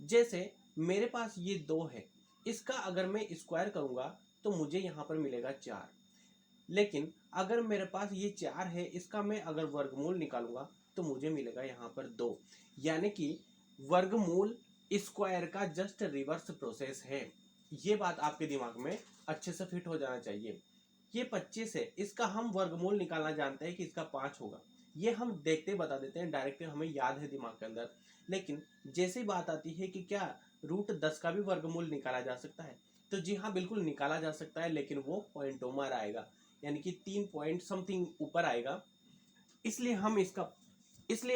जैसे मेरे पास ये 2 है, इसका अगर मैं स्क्वायर करूंगा तो मुझे यहाँ पर मिलेगा 4। लेकिन अगर मेरे पास ये 4 है, इसका मैं अगर वर्गमूल निकालूंगा तो मुझे मिलेगा यहाँ पर 2। यानी कि वर्गमूल स्क्वायर का जस्ट रिवर्स प्रोसेस है। ये बात आपके दिमाग में अच्छे से फिट हो जाना चाहिए। ये 25 है, इसका हम वर्गमूल निकालना जानते हैं कि इसका 5 होगा। ये हम देखते बता देते हैं, डायरेक्ट हमें याद है दिमाग के अंदर। लेकिन जैसे बात आती है कि क्या रूट 10 का भी वर्गमूल निकाला जा सकता है, तो जी हाँ, बिल्कुल निकाला जा सकता है, लेकिन वो पॉइंटोमर आएगा, यानी कि 3 पॉइंट समथिंग ऊपर आएगा। इसलिए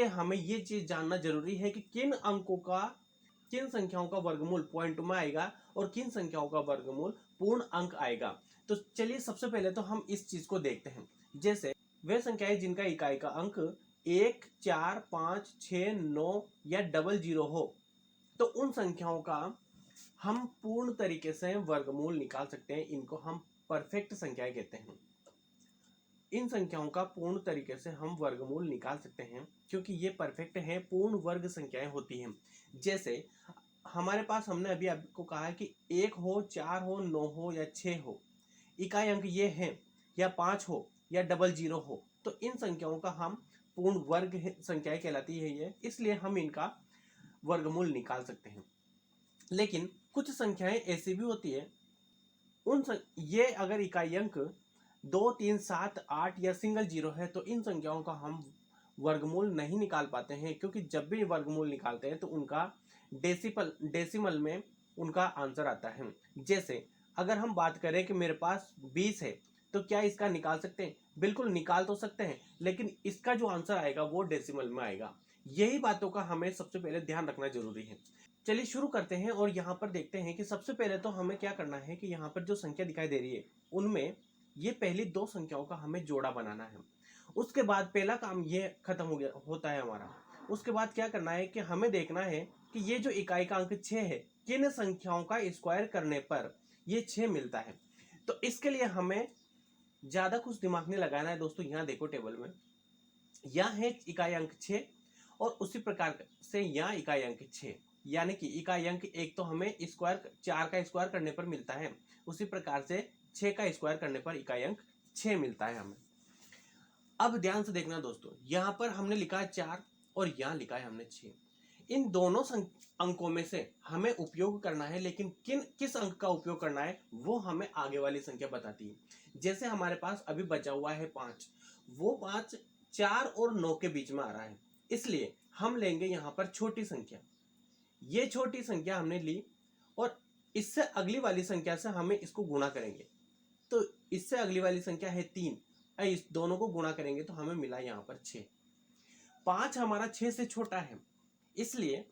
हमें ये चीज जानना जरूरी है कि किन संख्याओं का वर्गमूल पॉइंट में आएगा और किन संख्याओं का वर्गमूल पूर्ण अंक आएगा। तो चलिए सबसे पहले तो हम इस चीज को देखते हैं। जैसे वे संख्याएं जिनका इकाई का अंक 1, 4, 5, 6, 9 या 00 हो, तो उन संख्याओं का हम पूर्ण तरीके से वर्गमूल निकाल सकते हैं। इनको हम परफेक्ट संख्याएं कहते हैं। इन संख्याओं का पूर्ण तरीके से हम वर्गमूल निकाल सकते हैं क्योंकि ये परफेक्ट हैं, पूर्ण वर्ग संख्याएं होती हैं। जैसे हमारे पास, हमने अभी आपको कहा कि 1 हो, 4 हो, 9 हो या 6 हो, इकाई अंक ये हैं, या 5 हो या 00 हो, तो इन संख्याओं का हम पूर्ण वर्ग संख्याएं कहलाती है ये, इसलिए हम इनका वर्गमूल निकाल सकते हैं। लेकिन कुछ संख्याएं ऐसी भी होती है, ये अगर इकाई अंक 2, 3, 7, 8 या सिंगल जीरो है, तो इन संख्याओं का हम वर्गमूल नहीं निकाल पाते हैं, क्योंकि जब भी वर्गमूल निकालते हैं तो उनका डेसिमल में उनका आंसर आता है। जैसे अगर हम बात करें कि मेरे पास 20 है, तो क्या इसका निकाल सकते हैं? बिल्कुल निकाल तो सकते हैं, लेकिन इसका जो आंसर आएगा वो डेसिमल में आएगा। यही बातों का हमें सबसे पहले ध्यान रखना जरूरी है। चलिए शुरू करते हैं और यहाँ पर देखते हैं कि सबसे पहले तो हमें क्या करना है कि यहाँ पर जो संख्या दिखाई दे रही है उनमें ये पहली 2 संख्याओं का हमें जोड़ा बनाना है। उसके बाद पहला काम ये खत्म हो गया होता है हमारा। उसके बाद क्या करना है कि हमें देखना है कि ये जो इकाई का अंक 6 है, किन संख्याओं का स्क्वायर करने पर ये 6 मिलता है। तो इसके लिए हमें ज्यादा कुछ दिमाग नहीं लगाना है दोस्तों। यहाँ देखो टेबल में, यहाँ है इकाई अंक 6 और उसी प्रकार से यहाँ इकाई अंक 6, यानी कि इकाई अंक 1 तो हमें स्क्वायर 4 का स्क्वायर करने पर मिलता है, उसी प्रकार से 6 का स्क्वायर करने पर इकाई अंक 6 मिलता है हमें। अब ध्यान से देखना दोस्तों, यहाँ पर हमने लिखा है 4 और यहाँ लिखा है हमने 6। इन दोनों अंकों में से हमें उपयोग करना है, लेकिन किस अंक का उपयोग करना है वो हमें आगे वाली संख्या बताती है। जैसे हमारे पास अभी बचा हुआ है 5, वो 5 4 और 9 के बीच में आ रहा है, इसलिए हम लेंगे यहाँ पर छोटी संख्या। ये छोटी संख्या हमने ली और इससे अगली वाली संख्या से हमें इसको गुणा करेंगे, तो इससे अगली वाली संख्या है 3, इस दोनों को गुणा करेंगे तो हमें मिला यहाँ पर 6। 5 हमारा 6 से छोटा है, इसलिए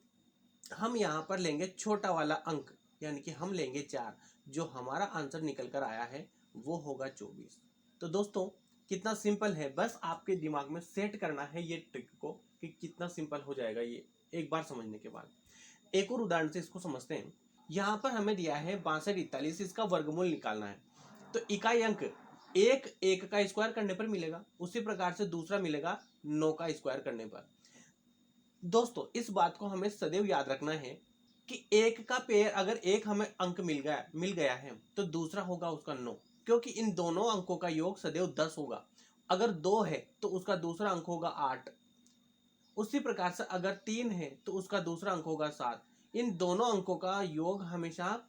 हम यहाँ पर लेंगे छोटा वाला अंक, यानी कि हम लेंगे 4। जो हमारा आंसर निकल कर आया है वो होगा 24। तो दोस्तों कितना सिंपल है, बस आपके दिमाग में सेट करना है ये ट्रिक को कि कितना सिंपल हो जाएगा ये एक बार समझने के बाद। एक और उदाहरण से इसको समझते हैं। यहाँ पर हमें दिया है 62 41, इसका वर्गमूल निकालना है। तो इकाई अंक 1 का स्क्वायर करने पर मिलेगा, उसी प्रकार से दूसरा मिलेगा 9 का स्क्वायर करने पर। दोस्तों इस बात को हमें सदैव याद रखना है कि एक का पेयर, अगर एक हमें अंक मिल गया है तो दूसरा होगा उसका 9, क्योंकि इन दोनों अंकों का योग सदैव 10 होगा। अगर 2 है तो उसका दूसरा अंक होगा 8, उसी प्रकार से अगर 3 है तो उसका दूसरा अंक होगा 7। इन दोनों अंकों का योग हमेशा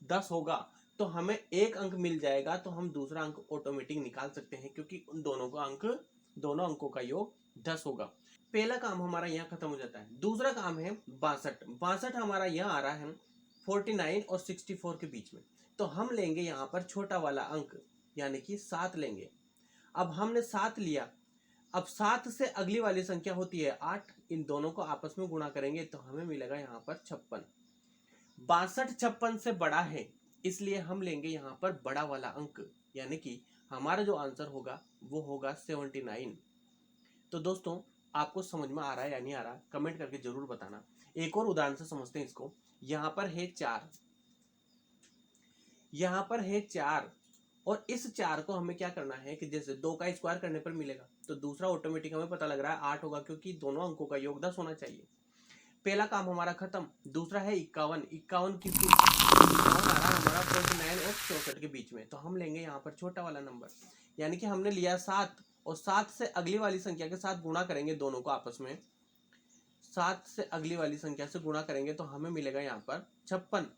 10 होगा, तो हमें एक अंक मिल जाएगा तो हम दूसरा अंक ऑटोमेटिक निकाल सकते हैं, क्योंकि उन दोनों अंकों का योग 10 होगा। पहला काम हमारा यहाँ खत्म हो जाता है। दूसरा काम है 62 हमारा यहाँ आ रहा है 49 और 64 के बीच में, तो हम लेंगे यहाँ पर छोटा वाला अंक, यानी कि 7 लेंगे। अब हमने 7 लिया, अब 7 से अगली वाली संख्या होती है 8, इन दोनों को आपस में गुणा करेंगे तो हमें मिलेगा यहाँ पर 56। 62 56 से बड़ा है, इसलिए हम लेंगे यहाँ पर बड़ा वाला अंक, यानी कि हमारा जो आंसर होगा वो होगा 79। तो दोस्तों आपको समझ में आ रहा है या नहीं आ रहा, कमेंट करके जरूर बताना। एक और उदाहरण से समझते हैं इसको। यहाँ पर है 4, यहाँ पर है 4 और इस 4 को हमें क्या करना है कि जैसे 2 का स्क्वायर करने पर मिलेगा, तो दूसरा ऑटोमेटिक हमें पता लग रहा है 8 होगा, क्योंकि दोनों अंकों का योग 10 होना चाहिए। पहला काम हमारा खत्म। दूसरा है 51, 51 की 51 आ रहा है हमारा 49 और 64 के बीच में, तो हम लेंगे यहाँ पर छोटा वाला नंबर, यानी कि हमने लिया 7 और 7 से अगली वाली संख्या के साथ गुणा करेंगे दोनों को आपस में, 7 से अगली वाली संख्या से गुणा करेंगे तो हमें मिलेगा यहाँ पर 56।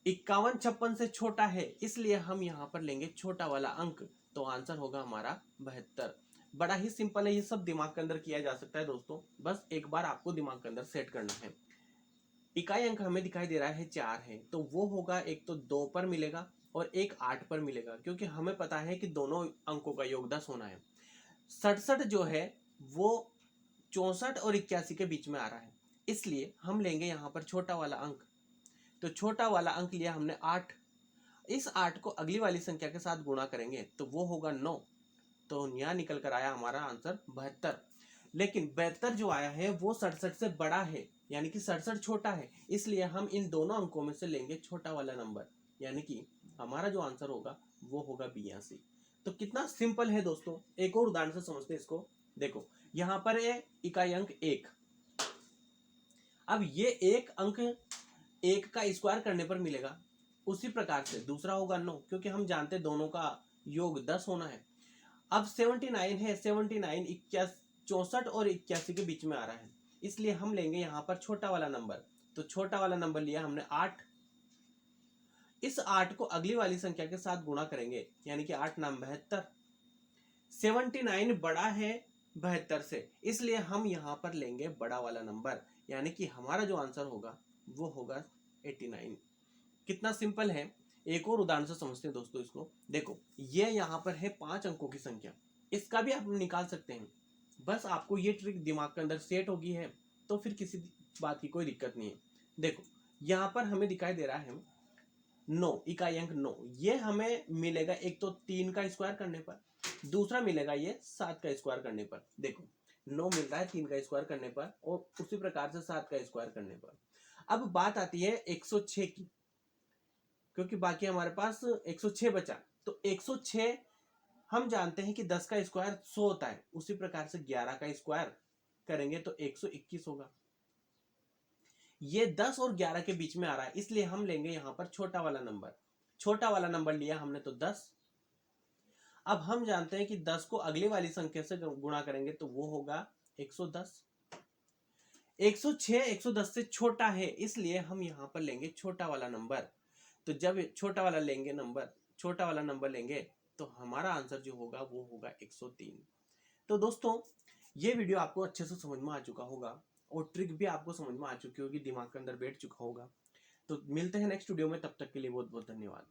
51 56 से छोटा है, इसलिए हम यहाँ पर लेंगे छोटा वाला अंक, तो आंसर होगा हमारा 72। बड़ा ही सिंपल है, ये सब दिमाग के अंदर किया जा सकता है दोस्तों, बस एक बार आपको दिमाग के अंदर सेट करना है। इकाई अंक हमें दिखाई दे रहा है 4 है, तो वो होगा एक तो 2 पर मिलेगा और एक 8 पर मिलेगा, क्योंकि हमें पता है कि दोनों अंकों का योग 10 होना है। 67 जो है वो 64 और 81 के बीच में आ रहा है, इसलिए हम लेंगे यहाँ पर छोटा वाला अंक, तो छोटा वाला अंक लिया हमने 8। इस 8 को अगली वाली संख्या के साथ गुणा करेंगे तो वो होगा 9, तो यहाँ निकल कर आया हमारा आंसर 72। लेकिन 72 जो आया है वो 67 से बड़ा है, यानी कि 67 छोटा है, इसलिए हम इन दोनों अंकों में से लेंगे छोटा वाला नंबर, यानी कि हमारा जो आंसर होगा वो होगा 82। तो कितना सिंपल है दोस्तों, एक और उदाहरण से समझते हैं इसको। देखो यहाँ पर है इकाई अंक 1, अब ये एक अंक 1 का स्क्वायर करने पर मिलेगा, उसी प्रकार से दूसरा होगा 9, क्योंकि हम जानते हैं दोनों का योग 10 होना है। अब 79 है, 79 64 और 81 के बीच में आ रहा है, इसलिए हम लेंगे यहाँ पर छोटा वाला नंबर, तो छोटा वाला नंबर लिया हमने 8। इस 8 को अगली वाली संख्या के साथ गुणा करेंगे, यानी कि 8 नाम 72। 79 बड़ा है 72 से, इसलिए हम यहाँ पर लेंगे बड़ा वाला नंबर, यानी कि हमारा जो आंसर होगा वो होगा 89। कितना सिंपल है, एक और उदाहरण से समझते हैं दोस्तों इसको। देखो ये यहाँ पर है 5 अंकों की संख्या, इसका भी आप निकाल सकते हैं, बस आपको ये ट्रिक दिमाग के अंदर सेट होगी है तो फिर किसी बात की कोई दिक्कत नहीं है। देखो यहाँ पर हमें दिखाई दे रहा है 9, इकाई अंक 9, ये हमें मिलेगा एक तो 3 का स्क्वायर करने पर, दूसरा मिलेगा ये 7 का स्क्वायर करने पर। देखो 9 मिल रहा है 3 का स्क्वायर करने पर और उसी प्रकार से 7 का स्क्वायर करने पर। अब बात आती है 106 की, क्योंकि बाकी हमारे पास 106 बचा, तो 106 हम जानते हैं कि 10 का स्क्वायर 100 होता है, उसी प्रकार से 11 का स्क्वायर करेंगे तो 121 होगा। ये 10 और 11 के बीच में आ रहा है, इसलिए हम लेंगे यहाँ पर छोटा वाला नंबर, छोटा वाला नंबर लिया हमने तो 10। अब हम जानते हैं कि 10 को अगली वाली संख्या से गुणा करेंगे तो वो होगा 110। 106 110 से छोटा है, इसलिए हम यहाँ पर लेंगे छोटा वाला नंबर, तो जब छोटा वाला लेंगे नंबर, छोटा वाला नंबर लेंगे तो हमारा आंसर जो होगा वो होगा 103। तो दोस्तों ये वीडियो आपको अच्छे से समझ में आ चुका होगा और ट्रिक भी आपको समझ में आ चुकी होगी, दिमाग के अंदर बैठ चुका होगा। तो मिलते हैं नेक्स्ट वीडियो में, तब तक के लिए बहुत बहुत धन्यवाद।